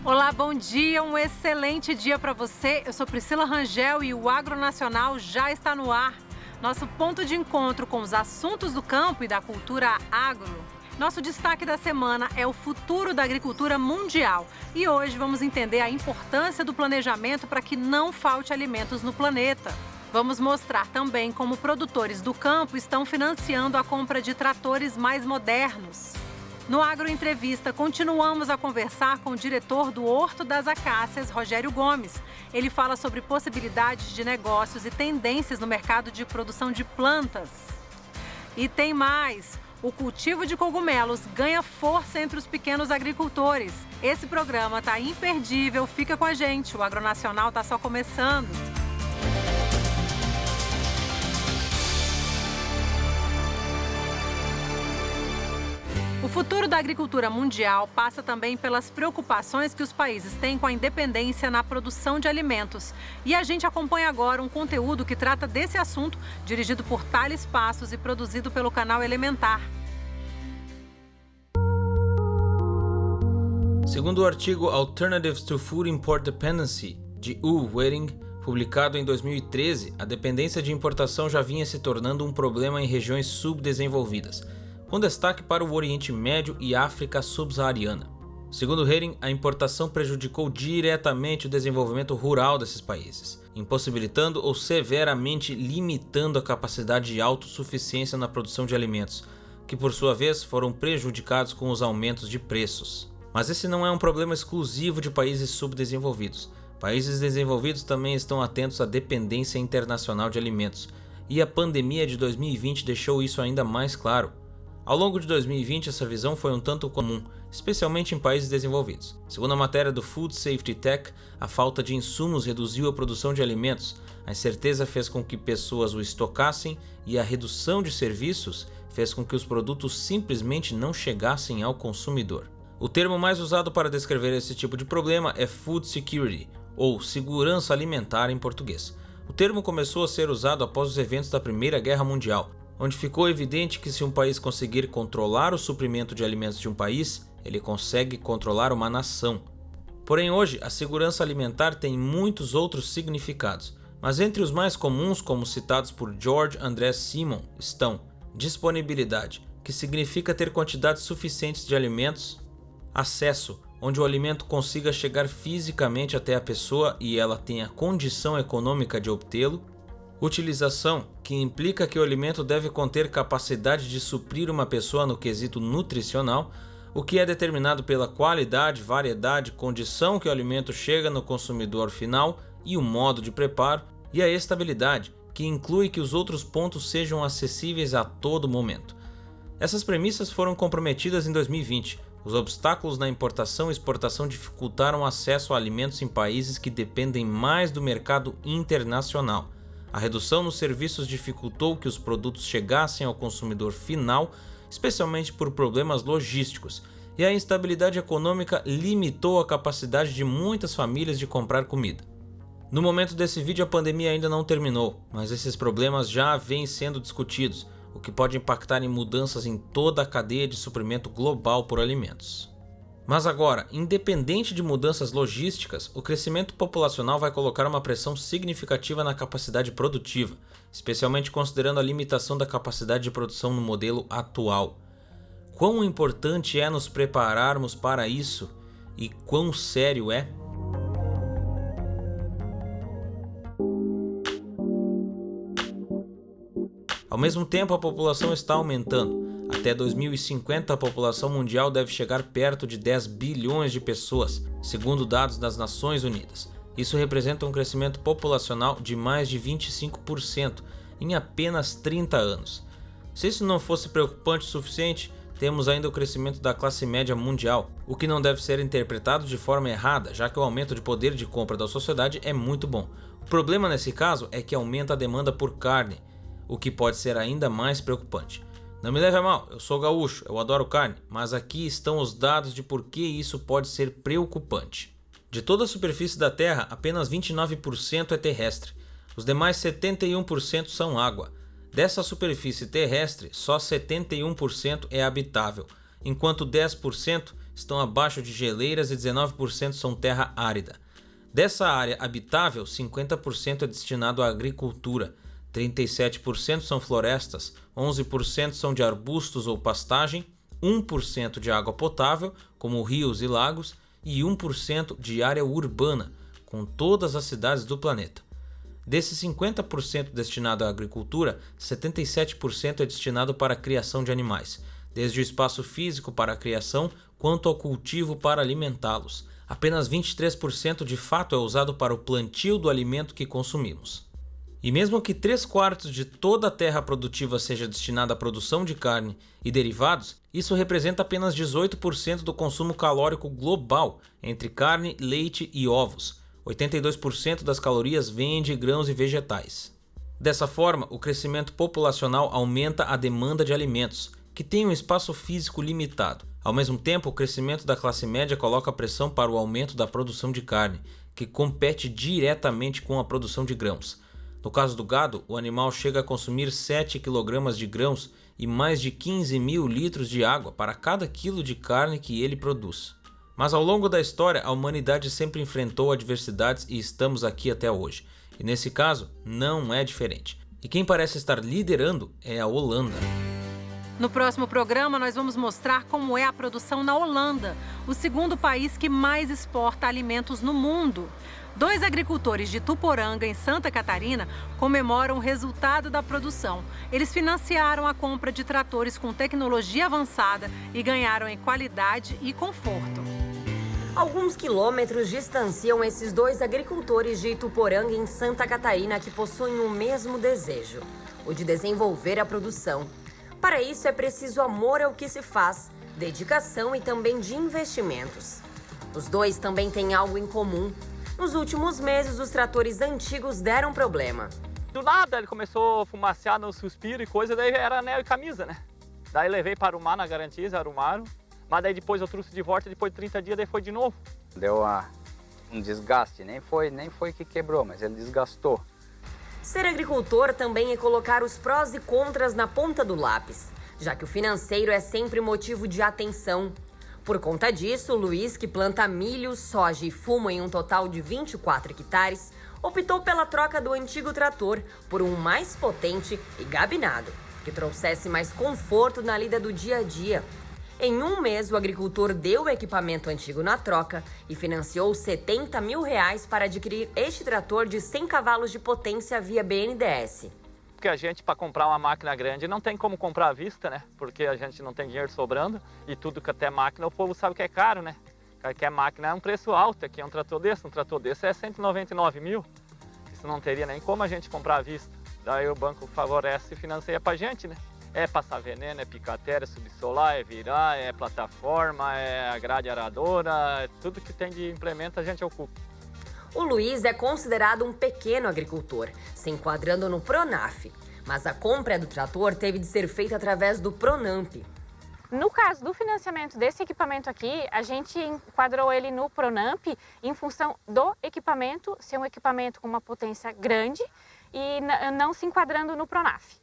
Olá, bom dia, um excelente dia para você. Eu sou Priscila Rangel e o Agronacional já está no ar. Nosso ponto de encontro com os assuntos do campo e da cultura agro. Nosso destaque da semana é o futuro da agricultura mundial. E hoje vamos entender a importância do planejamento para que não falte alimentos no planeta. Vamos mostrar também como produtores do campo estão financiando a compra de tratores mais modernos. No Agro Entrevista, continuamos a conversar com o diretor do Horto das Acácias, Rogério Gomes. Ele fala sobre possibilidades de negócios e tendências no mercado de produção de plantas. E tem mais! O cultivo de cogumelos ganha força entre os pequenos agricultores. Esse programa está imperdível, fica com a gente. O Agronacional está só começando. O futuro da agricultura mundial passa também pelas preocupações que os países têm com a independência na produção de alimentos. E a gente acompanha agora um conteúdo que trata desse assunto, dirigido por Thales Passos e produzido pelo canal Elementar. Segundo o artigo Alternatives to Food Import Dependency, de U. Wetting, publicado em 2013, a dependência de importação já vinha se tornando um problema em regiões subdesenvolvidas, com destaque para o Oriente Médio e África subsaariana. Segundo Hering, a importação prejudicou diretamente o desenvolvimento rural desses países, impossibilitando ou severamente limitando a capacidade de autossuficiência na produção de alimentos, que por sua vez foram prejudicados com os aumentos de preços. Mas esse não é um problema exclusivo de países subdesenvolvidos. Países desenvolvidos também estão atentos à dependência internacional de alimentos, e a pandemia de 2020 deixou isso ainda mais claro. Ao longo de 2020, essa visão foi um tanto comum, especialmente em países desenvolvidos. Segundo a matéria do Food Safety Tech, a falta de insumos reduziu a produção de alimentos, a incerteza fez com que pessoas o estocassem e a redução de serviços fez com que os produtos simplesmente não chegassem ao consumidor. O termo mais usado para descrever esse tipo de problema é Food Security, ou segurança alimentar em português. O termo começou a ser usado após os eventos da Primeira Guerra Mundial, onde ficou evidente que se um país conseguir controlar o suprimento de alimentos de um país, ele consegue controlar uma nação. Porém hoje, a segurança alimentar tem muitos outros significados, mas entre os mais comuns, como citados por George André Simon, estão disponibilidade, que significa ter quantidades suficientes de alimentos, acesso, onde o alimento consiga chegar fisicamente até a pessoa e ela tenha condição econômica de obtê-lo, utilização, que implica que o alimento deve conter capacidade de suprir uma pessoa no quesito nutricional, o que é determinado pela qualidade, variedade, condição que o alimento chega no consumidor final e o modo de preparo, e a estabilidade, que inclui que os outros pontos sejam acessíveis a todo momento. Essas premissas foram comprometidas em 2020. Os obstáculos na importação e exportação dificultaram o acesso a alimentos em países que dependem mais do mercado internacional. A redução nos serviços dificultou que os produtos chegassem ao consumidor final, especialmente por problemas logísticos, e a instabilidade econômica limitou a capacidade de muitas famílias de comprar comida. No momento desse vídeo, a pandemia ainda não terminou, mas esses problemas já vêm sendo discutidos, o que pode impactar em mudanças em toda a cadeia de suprimento global por alimentos. Mas agora, independente de mudanças logísticas, o crescimento populacional vai colocar uma pressão significativa na capacidade produtiva, especialmente considerando a limitação da capacidade de produção no modelo atual. Quão importante é nos prepararmos para isso e quão sério é? Ao mesmo tempo, a população está aumentando. Até 2050, a população mundial deve chegar perto de 10 bilhões de pessoas, segundo dados das Nações Unidas. Isso representa um crescimento populacional de mais de 25% em apenas 30 anos. Se isso não fosse preocupante o suficiente, temos ainda o crescimento da classe média mundial, o que não deve ser interpretado de forma errada, já que o aumento de poder de compra da sociedade é muito bom. O problema nesse caso é que aumenta a demanda por carne, o que pode ser ainda mais preocupante. Não me leve a mal, eu sou gaúcho, eu adoro carne, mas aqui estão os dados de por que isso pode ser preocupante. De toda a superfície da Terra, apenas 29% é terrestre. Os demais 71% são água. Dessa superfície terrestre, só 71% é habitável, enquanto 10% estão abaixo de geleiras e 19% são terra árida. Dessa área habitável, 50% é destinado à agricultura, 37% são florestas, 11% são de arbustos ou pastagem, 1% de água potável, como rios e lagos, e 1% de área urbana, com todas as cidades do planeta. Desses 50% destinado à agricultura, 77% é destinado para a criação de animais, desde o espaço físico para a criação, quanto ao cultivo para alimentá-los. Apenas 23% de fato é usado para o plantio do alimento que consumimos. E mesmo que 3/4 de toda a terra produtiva seja destinada à produção de carne e derivados, isso representa apenas 18% do consumo calórico global entre carne, leite e ovos. 82% das calorias vêm de grãos e vegetais. Dessa forma, o crescimento populacional aumenta a demanda de alimentos, que tem um espaço físico limitado. Ao mesmo tempo, o crescimento da classe média coloca pressão para o aumento da produção de carne, que compete diretamente com a produção de grãos. No caso do gado, o animal chega a consumir 7 kg de grãos e mais de 15 mil litros de água para cada quilo de carne que ele produz. Mas ao longo da história, a humanidade sempre enfrentou adversidades e estamos aqui até hoje. E nesse caso, não é diferente. E quem parece estar liderando é a Holanda. No próximo programa, nós vamos mostrar como é a produção na Holanda, o segundo país que mais exporta alimentos no mundo. 2 agricultores de Ituporanga, em Santa Catarina, comemoram o resultado da produção. Eles financiaram a compra de tratores com tecnologia avançada e ganharam em qualidade e conforto. Alguns quilômetros distanciam esses 2 agricultores de Ituporanga, em Santa Catarina, que possuem o mesmo desejo, o de desenvolver a produção. Para isso é preciso amor ao que se faz, dedicação e também de investimentos. Os 2 também têm algo em comum. Nos últimos meses, os tratores antigos deram problema. Do nada ele começou a fumacear no suspiro e coisa, daí era anel e camisa, né? Daí levei para arrumar na garantia, eles arrumaram. Mas daí depois eu trouxe de volta, depois de 30 dias, daí foi de novo. Deu um desgaste, nem foi que quebrou, mas ele desgastou. Ser agricultor também é colocar os prós e contras na ponta do lápis, já que o financeiro é sempre motivo de atenção. Por conta disso, o Luiz, que planta milho, soja e fumo em um total de 24 hectares, optou pela troca do antigo trator por um mais potente e gabinado, que trouxesse mais conforto na lida do dia a dia. Em um mês, o agricultor deu o equipamento antigo na troca e financiou R$70 mil para adquirir este trator de 100 cavalos de potência via BNDES. Porque a gente, para comprar uma máquina grande, não tem como comprar à vista, né? Porque a gente não tem dinheiro sobrando e tudo que até máquina, o povo sabe que é caro, né? Que a máquina é um preço alto, aqui é um trator desse é 199 mil. Isso não teria nem como a gente comprar à vista. Daí o banco favorece e financia pra gente, né? É passar veneno, é picatéria, subsolar, é virar, é plataforma, é a grade aradora, é tudo que tem de implemento a gente ocupa. O Luiz é considerado um pequeno agricultor, se enquadrando no Pronaf, mas a compra do trator teve de ser feita através do Pronamp. No caso do financiamento desse equipamento aqui, a gente enquadrou ele no Pronamp em função do equipamento ser um equipamento com uma potência grande e não se enquadrando no Pronaf.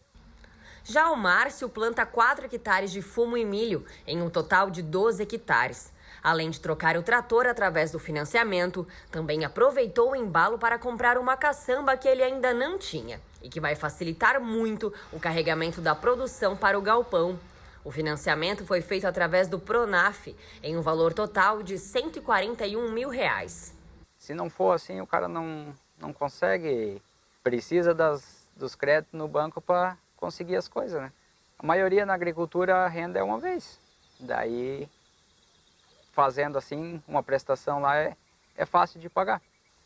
Já o Márcio planta 4 hectares de fumo e milho, em um total de 12 hectares. Além de trocar o trator através do financiamento, também aproveitou o embalo para comprar uma caçamba que ele ainda não tinha e que vai facilitar muito o carregamento da produção para o galpão. O financiamento foi feito através do Pronaf, em um valor total de R$141 mil. Se não for assim, o cara não consegue, precisa dos créditos no banco para conseguir as coisas, né? A maioria na agricultura a renda é uma vez. Daí, fazendo assim, uma prestação lá é fácil de pagar.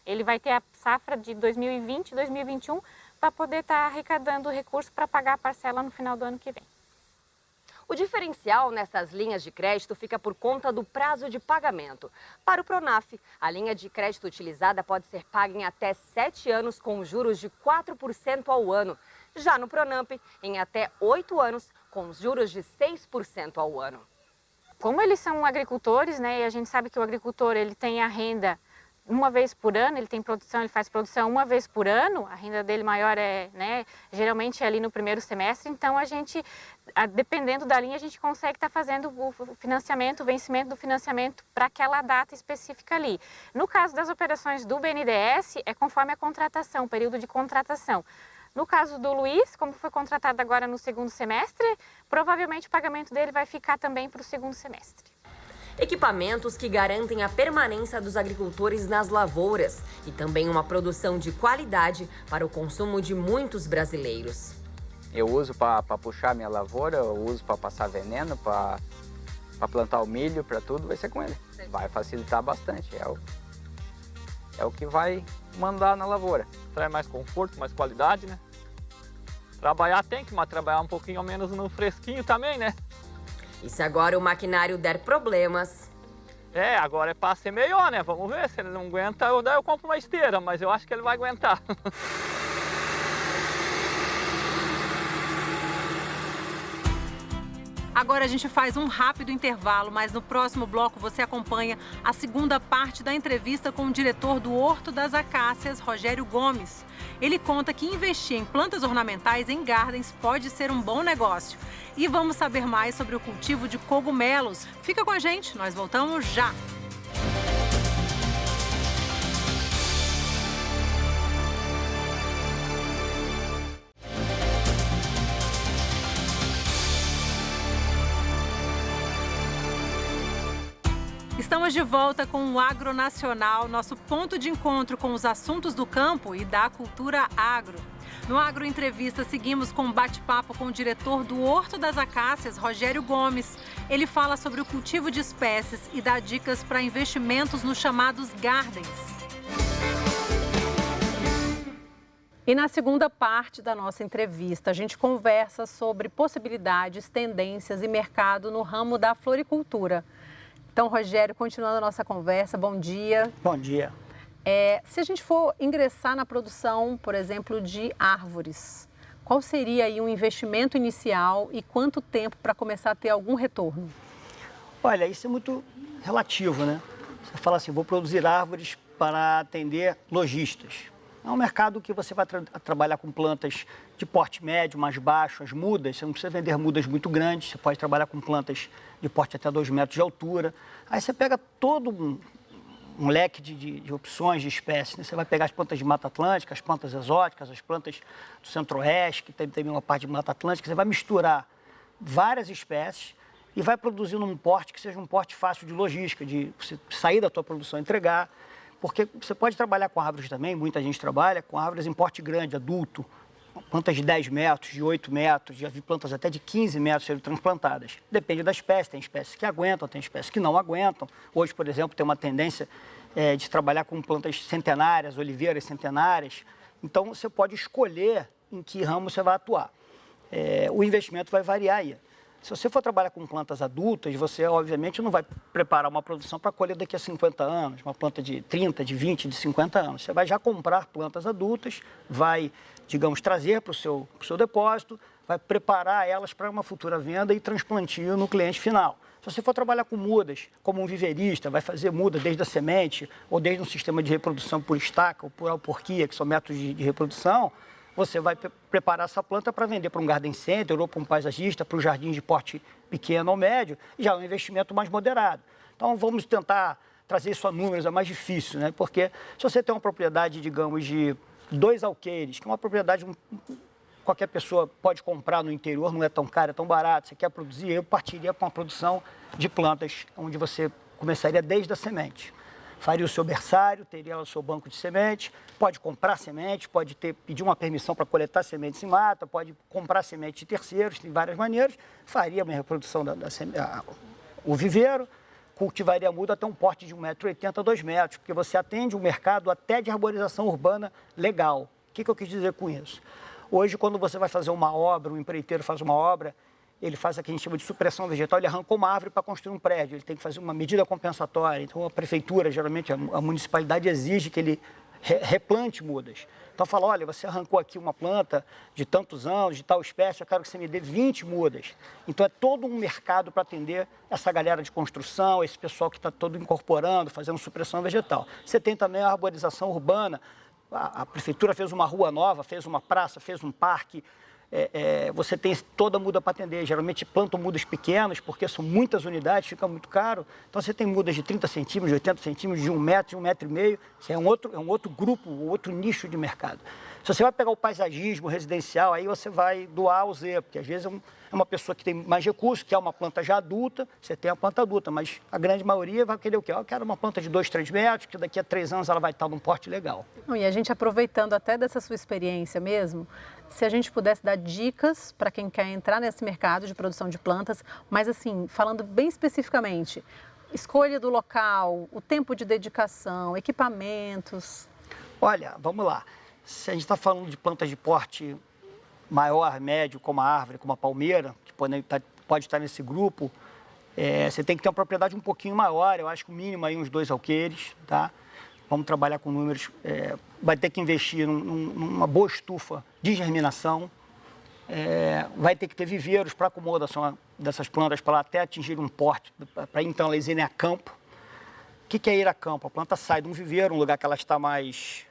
Ele vai ter a safra de 2020 e 2021 para poder estar arrecadando recursos para pagar a parcela no final do ano que vem. O diferencial nessas linhas de crédito fica por conta do prazo de pagamento. Para o Pronaf, a linha de crédito utilizada pode ser paga em até 7 anos com juros de 4% ao ano. Já no Pronamp, em até 8 anos com juros de 6% ao ano. Como eles são agricultores, né, e a gente sabe que o agricultor ele tem a renda uma vez por ano, ele faz produção uma vez por ano, a renda dele maior geralmente é ali no primeiro semestre, então a gente, dependendo da linha, a gente consegue estar fazendo o financiamento, o vencimento do financiamento para aquela data específica ali. No caso das operações do BNDES, é conforme a contratação, o período de contratação. No caso do Luiz, como foi contratado agora no segundo semestre, provavelmente o pagamento dele vai ficar também para o segundo semestre. Equipamentos que garantem a permanência dos agricultores nas lavouras e também uma produção de qualidade para o consumo de muitos brasileiros. Eu uso para puxar minha lavoura, eu uso para passar veneno, para plantar o milho, para tudo, vai ser com ele. Vai facilitar bastante, é o que vai mandar na lavoura. Traz mais conforto, mais qualidade, né? Trabalhar tem que, mas trabalhar um pouquinho menos no fresquinho também, né? E se agora o maquinário der problemas... Agora é para ser melhor, né? Vamos ver, se ele não aguenta, eu compro uma esteira, mas eu acho que ele vai aguentar. Agora a gente faz um rápido intervalo, mas no próximo bloco você acompanha a segunda parte da entrevista com o diretor do Horto das Acácias, Rogério Gomes. Ele conta que investir em plantas ornamentais em gardens pode ser um bom negócio. E vamos saber mais sobre o cultivo de cogumelos. Fica com a gente, nós voltamos já! Estamos de volta com o Agro Nacional, nosso ponto de encontro com os assuntos do campo e da cultura agro. No Agro Entrevista, seguimos com um bate-papo com o diretor do Horto das Acácias, Rogério Gomes. Ele fala sobre o cultivo de espécies e dá dicas para investimentos nos chamados gardens. E na segunda parte da nossa entrevista, a gente conversa sobre possibilidades, tendências e mercado no ramo da floricultura. Então, Rogério, continuando a nossa conversa, bom dia. Bom dia. Se a gente for ingressar na produção, por exemplo, de árvores, qual seria aí um investimento inicial e quanto tempo para começar a ter algum retorno? Olha, isso é muito relativo, né? Você fala assim, vou produzir árvores para atender lojistas. É um mercado que você vai trabalhar com plantas de porte médio, mais baixo, as mudas. Você não precisa vender mudas muito grandes, você pode trabalhar com plantas de porte até 2 metros de altura. Aí você pega todo um leque de opções de espécies, né? Você vai pegar as plantas de Mata Atlântica, as plantas exóticas, as plantas do Centro-Oeste, que tem também uma parte de Mata Atlântica. Você vai misturar várias espécies e vai produzir num porte que seja um porte fácil de logística, de você sair da tua produção e entregar. Porque você pode trabalhar com árvores também, muita gente trabalha com árvores em porte grande, adulto, plantas de 10 metros, de 8 metros, já vi plantas até de 15 metros sendo transplantadas. Depende da espécie, tem espécies que aguentam, tem espécies que não aguentam. Hoje, por exemplo, tem uma tendência de trabalhar com plantas centenárias, oliveiras centenárias. Então, você pode escolher em que ramo você vai atuar. O investimento vai variar aí. Se você for trabalhar com plantas adultas, você, obviamente, não vai preparar uma produção para colher daqui a 50 anos, uma planta de 30, de 20, de 50 anos. Você vai já comprar plantas adultas, vai, digamos, trazer para o seu depósito, vai preparar elas para uma futura venda e transplantio no cliente final. Se você for trabalhar com mudas, como um viverista, vai fazer muda desde a semente ou desde um sistema de reprodução por estaca ou por alporquia, que são métodos de reprodução, você vai preparar essa planta para vender para um garden center ou para um paisagista, para um jardim de porte pequeno ou médio, e já é um investimento mais moderado. Então, vamos tentar trazer isso a números, é mais difícil, né? Porque se você tem uma propriedade, digamos, de 2 alqueires, que é uma propriedade qualquer pessoa pode comprar no interior, não é tão caro, é tão barato, você quer produzir, eu partiria para uma produção de plantas, onde você começaria desde a semente. Faria o seu berçário, teria o seu banco de semente, pode comprar semente, pode pedir uma permissão para coletar sementes em mata, pode comprar semente de terceiros, tem várias maneiras, faria uma reprodução o viveiro, cultivaria a muda até um porte de 1,80 m a 2 metros, porque você atende um mercado até de arborização urbana legal. O que eu quis dizer com isso? Hoje, quando você vai fazer uma obra, um empreiteiro faz uma obra, ele faz o que a gente chama de supressão vegetal, ele arrancou uma árvore para construir um prédio, ele tem que fazer uma medida compensatória. Então, a prefeitura, geralmente, a municipalidade exige que ele replante mudas. Então fala, olha, você arrancou aqui uma planta de tantos anos, de tal espécie, eu quero que você me dê 20 mudas. Então é todo um mercado para atender essa galera de construção, esse pessoal que está todo incorporando, fazendo supressão vegetal. Você tem também a arborização urbana, a prefeitura fez uma rua nova, fez uma praça, fez um parque. Você tem toda a muda para atender. Geralmente plantam mudas pequenas, porque são muitas unidades, fica muito caro. Então você tem mudas de 30 centímetros, de 80 centímetros, de 1 metro, de 1,5 metro. Isso é um outro grupo, outro nicho de mercado. Se você vai pegar o paisagismo residencial, aí você vai do A ao Z, porque às vezes é uma pessoa que tem mais recursos, que é uma planta já adulta, você tem a planta adulta, mas a grande maioria vai querer o quê? Eu quero uma planta de 2, 3 metros, que daqui a 3 anos ela vai estar num porte legal. E a gente aproveitando até dessa sua experiência mesmo, se a gente pudesse dar dicas para quem quer entrar nesse mercado de produção de plantas, mas assim, falando bem especificamente, escolha do local, o tempo de dedicação, equipamentos. Olha, vamos lá. Se a gente está falando de plantas de porte maior, médio, como a árvore, como a palmeira, que pode estar nesse grupo, você tem que ter uma propriedade um pouquinho maior, eu acho que o mínimo aí uns 2 alqueires, tá? Vamos trabalhar com números, vai ter que investir numa boa estufa de germinação, vai ter que ter viveiros para acomodação dessas plantas para até atingir um porte, para então elas irem a campo. O que é ir a campo? A planta sai de um viveiro, um lugar que ela está mais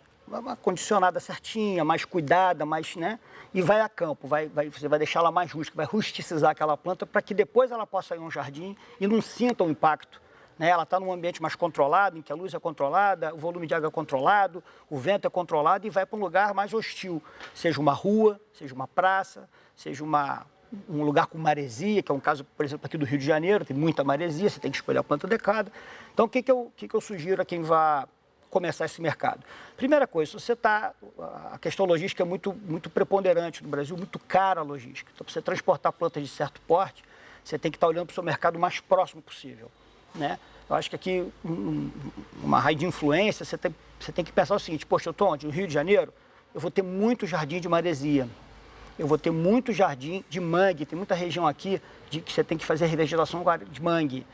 condicionada certinha, mais cuidada, mais, né? E vai a campo, você vai deixar ela mais rústica, vai rusticizar aquela planta para que depois ela possa ir a um jardim e não sinta o impacto. Né? Ela está num ambiente mais controlado, em que a luz é controlada, o volume de água é controlado, o vento é controlado e vai para um lugar mais hostil, seja uma rua, seja uma praça, seja um lugar com maresia, que é um caso, por exemplo, aqui do Rio de Janeiro, tem muita maresia, você tem que escolher a planta adequada. Então, o que eu sugiro a quem vai começar esse mercado? Primeira coisa, a questão logística é muito preponderante no Brasil, muito cara a logística. Então, para você transportar plantas de certo porte, você tem que estar olhando para o seu mercado o mais próximo possível. Né? Eu acho que aqui, uma raio de influência, você tem que pensar o seguinte, poxa, eu estou onde? No Rio de Janeiro, eu vou ter muito jardim de maresia, eu vou ter muito jardim de mangue, tem muita região aqui que você tem que fazer revegetação de mangue,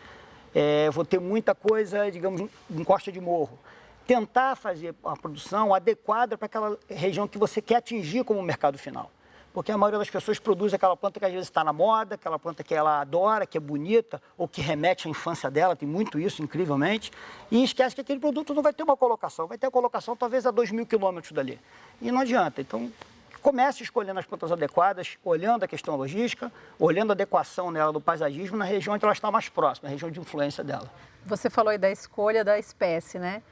eu vou ter muita coisa, digamos, em costa de morro. Tentar fazer a produção adequada para aquela região que você quer atingir como mercado final. Porque a maioria das pessoas produz aquela planta que às vezes está na moda, aquela planta que ela adora, que é bonita, ou que remete à infância dela, tem muito isso, incrivelmente, e esquece que aquele produto não vai ter uma colocação, vai ter a colocação talvez a 2.000 quilômetros dali. E não adianta. Então, comece escolhendo as plantas adequadas, olhando a questão logística, olhando a adequação nela do paisagismo na região onde ela está mais próxima, na região de influência dela. Você falou aí da escolha da espécie, né?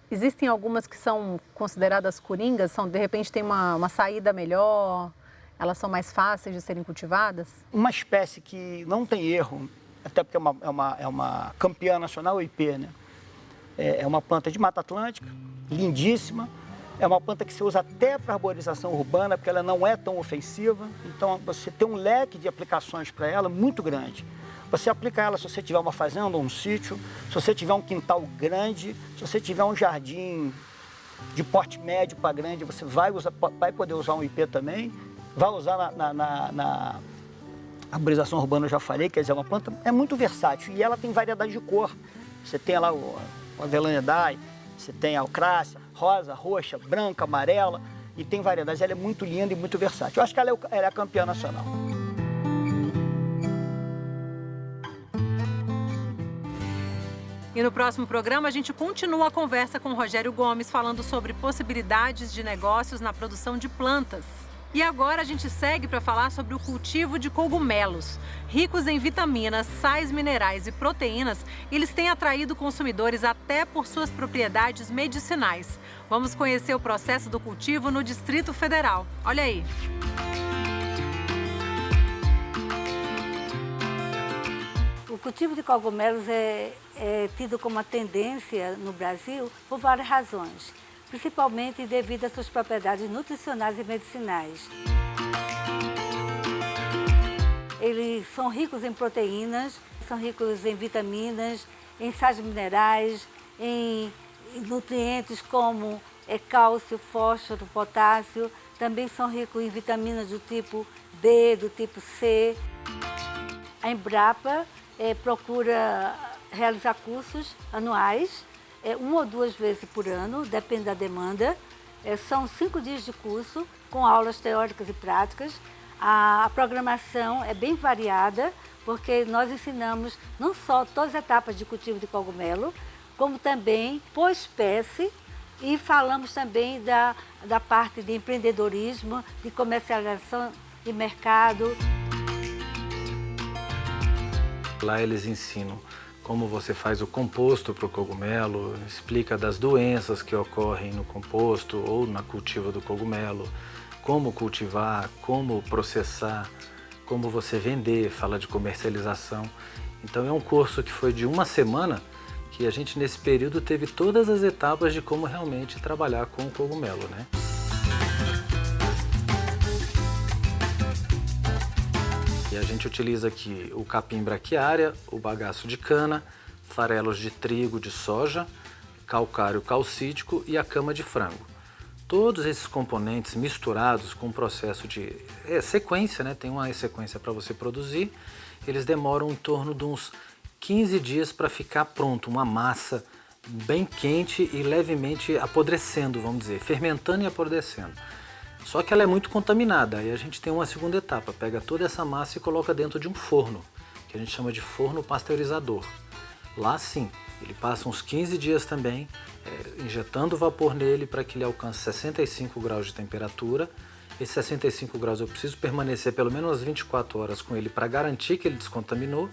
Existem algumas que são consideradas coringas, de repente tem uma saída melhor, elas são mais fáceis de serem cultivadas? Uma espécie que não tem erro, até porque é uma campeã nacional, o IP, né? É uma planta de Mata Atlântica, lindíssima, é uma planta que se usa até para arborização urbana, porque ela não é tão ofensiva, então você tem um leque de aplicações para ela muito grande. Você aplica ela se você tiver uma fazenda ou um sítio, se você tiver um quintal grande, se você tiver um jardim de porte médio para grande, você vai poder usar um IP também, vai usar na arborização urbana, eu já falei, quer dizer, uma planta é muito versátil e ela tem variedade de cor. Você tem lá o Avellanedai, você tem a Alcrácia, rosa, roxa, branca, amarela, e tem variedades. Ela é muito linda e muito versátil. Eu acho que ela é a campeã nacional. E no próximo programa a gente continua a conversa com o Rogério Gomes falando sobre possibilidades de negócios na produção de plantas. E agora a gente segue para falar sobre o cultivo de cogumelos. Ricos em vitaminas, sais minerais e proteínas, eles têm atraído consumidores até por suas propriedades medicinais. Vamos conhecer o processo do cultivo no Distrito Federal. Olha aí. O cultivo de cogumelos é tido como uma tendência no Brasil por várias razões, principalmente devido às suas propriedades nutricionais e medicinais. Eles são ricos em proteínas, são ricos em vitaminas, em sais minerais, em nutrientes como cálcio, fósforo, potássio. Também são ricos em vitaminas do tipo B, do tipo C. A Embrapa procura realizar cursos anuais uma ou 2 vezes por ano, depende da demanda. São 5 dias de curso, com aulas teóricas e práticas. A programação é bem variada, porque nós ensinamos não só todas as etapas de cultivo de cogumelo, como também por espécie, e falamos também da parte de empreendedorismo, de comercialização de mercado. Lá eles ensinam como você faz o composto para o cogumelo, explica das doenças que ocorrem no composto ou na cultiva do cogumelo, como cultivar, como processar, como você vender, fala de comercialização. Então é um curso que foi de 1 semana, que a gente nesse período teve todas as etapas de como realmente trabalhar com o cogumelo, né? E a gente utiliza aqui o capim braquiária, o bagaço de cana, farelos de trigo, de soja, calcário calcídico e a cama de frango. Todos esses componentes misturados com um processo de sequência, né? Tem uma sequência para você produzir, eles demoram em torno de uns 15 dias para ficar pronto, uma massa bem quente e levemente apodrecendo, vamos dizer, fermentando e apodrecendo. Só que ela é muito contaminada, aí a gente tem uma segunda etapa, pega toda essa massa e coloca dentro de um forno, que a gente chama de forno pasteurizador. Lá sim, ele passa uns 15 dias também, injetando vapor nele para que ele alcance 65 graus de temperatura. Esses 65 graus eu preciso permanecer pelo menos umas 24 horas com ele para garantir que ele descontaminou.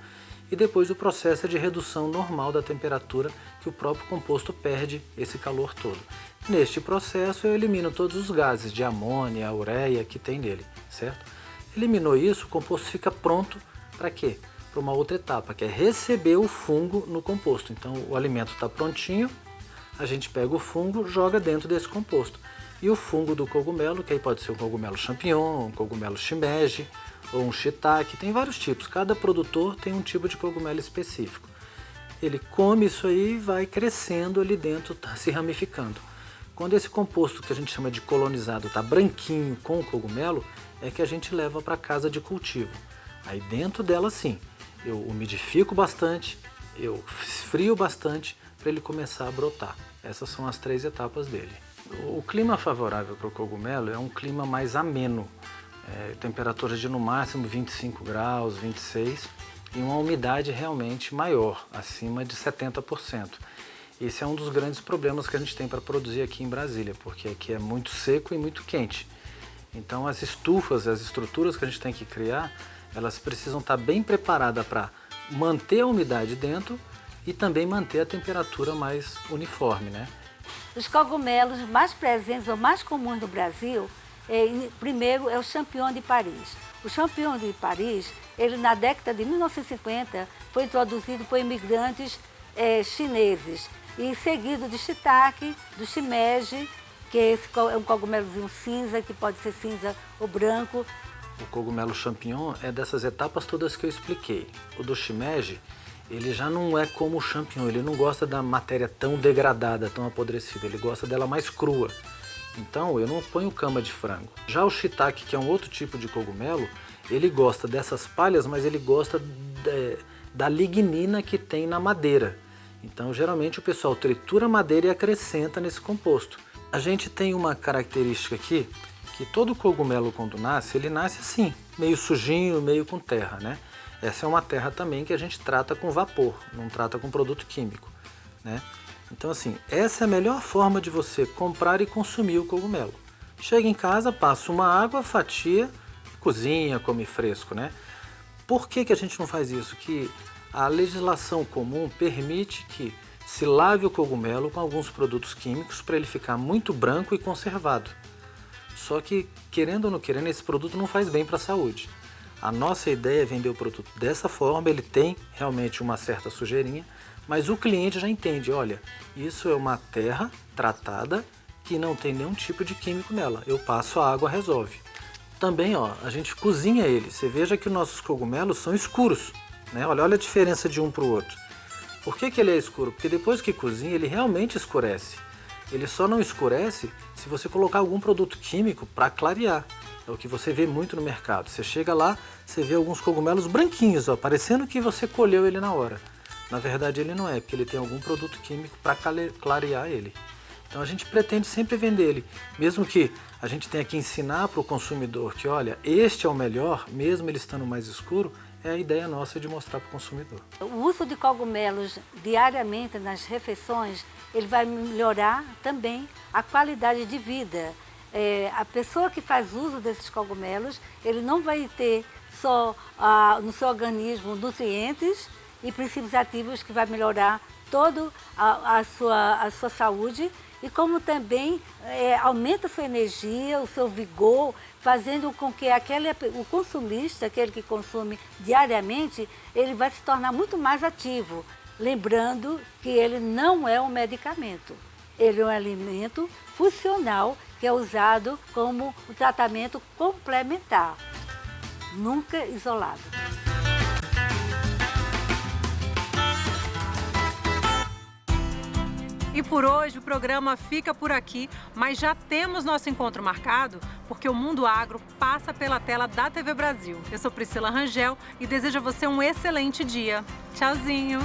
E depois o processo é de redução normal da temperatura, que o próprio composto perde esse calor todo. Neste processo eu elimino todos os gases de amônia, ureia que tem nele, certo? Eliminou isso, o composto fica pronto para quê? Para uma outra etapa, que é receber o fungo no composto. Então o alimento está prontinho, a gente pega o fungo, joga dentro desse composto. E o fungo do cogumelo, que aí pode ser um cogumelo champignon, um cogumelo shimeji, ou um shiitake, tem vários tipos, cada produtor tem um tipo de cogumelo específico. Ele come isso aí e vai crescendo ali dentro, tá se ramificando. Quando esse composto que a gente chama de colonizado está branquinho com o cogumelo, é que a gente leva para casa de cultivo. Aí dentro dela sim, eu umidifico bastante, eu esfrio bastante para ele começar a brotar. Essas são as 3 etapas dele. O clima favorável para o cogumelo é um clima mais ameno. Temperaturas de no máximo 25 graus, 26 e uma umidade realmente maior, acima de 70%. Esse é um dos grandes problemas que a gente tem para produzir aqui em Brasília, porque aqui é muito seco e muito quente. Então as estufas, as estruturas que a gente tem que criar, elas precisam estar bem preparadas para manter a umidade dentro e também manter a temperatura mais uniforme, né? Os cogumelos mais presentes ou mais comuns no Brasil, primeiro é o champignon de Paris. O champignon de Paris, ele na década de 1950 foi introduzido por imigrantes chineses e seguido de shiitake, do shimeji, que é um cogumelozinho cinza, que pode ser cinza ou branco. O cogumelo champignon é dessas etapas todas que eu expliquei. O do shimeji, ele já não é como o champignon, ele não gosta da matéria tão degradada, tão apodrecida, ele gosta dela mais crua. Então eu não ponho cama de frango. Já o shiitake, que é um outro tipo de cogumelo, ele gosta dessas palhas, mas ele gosta da lignina que tem na madeira. Então geralmente o pessoal tritura a madeira e acrescenta nesse composto. A gente tem uma característica aqui, que todo cogumelo quando nasce, ele nasce assim, meio sujinho, meio com terra, né? Essa é uma terra também que a gente trata com vapor, não trata com produto químico, né? Então assim, essa é a melhor forma de você comprar e consumir o cogumelo. Chega em casa, passa uma água, fatia, cozinha, come fresco, né? Por que a gente não faz isso? Que a legislação comum permite que se lave o cogumelo com alguns produtos químicos para ele ficar muito branco e conservado. Só que, querendo ou não querendo, esse produto não faz bem para a saúde. A nossa ideia é vender o produto dessa forma, ele tem realmente uma certa sujeirinha, mas o cliente já entende, olha, isso é uma terra tratada que não tem nenhum tipo de químico nela. Eu passo a água, resolve. Também, ó, a gente cozinha ele. Você veja que os nossos cogumelos são escuros, né? Olha a diferença de um para o outro. Por que ele é escuro? Porque depois que cozinha, ele realmente escurece. Ele só não escurece se você colocar algum produto químico para clarear. É o que você vê muito no mercado. Você chega lá, você vê alguns cogumelos branquinhos, ó, parecendo que você colheu ele na hora. Na verdade ele não é, porque ele tem algum produto químico para clarear ele. Então a gente pretende sempre vender ele, mesmo que a gente tenha que ensinar para o consumidor que, olha, este é o melhor, mesmo ele estando mais escuro, é a ideia nossa de mostrar para o consumidor. O uso de cogumelos diariamente nas refeições, ele vai melhorar também a qualidade de vida. A pessoa que faz uso desses cogumelos, ele não vai ter só no seu organismo nutrientes e princípios ativos que vai melhorar toda a sua saúde, e como também aumenta a sua energia, o seu vigor, fazendo com que o consumista, aquele que consome diariamente, ele vai se tornar muito mais ativo. Lembrando que ele não é um medicamento, ele é um alimento funcional que é usado como um tratamento complementar, nunca isolado. E por hoje o programa fica por aqui, mas já temos nosso encontro marcado, porque o Mundo Agro passa pela tela da TV Brasil. Eu sou Priscila Rangel e desejo a você um excelente dia. Tchauzinho!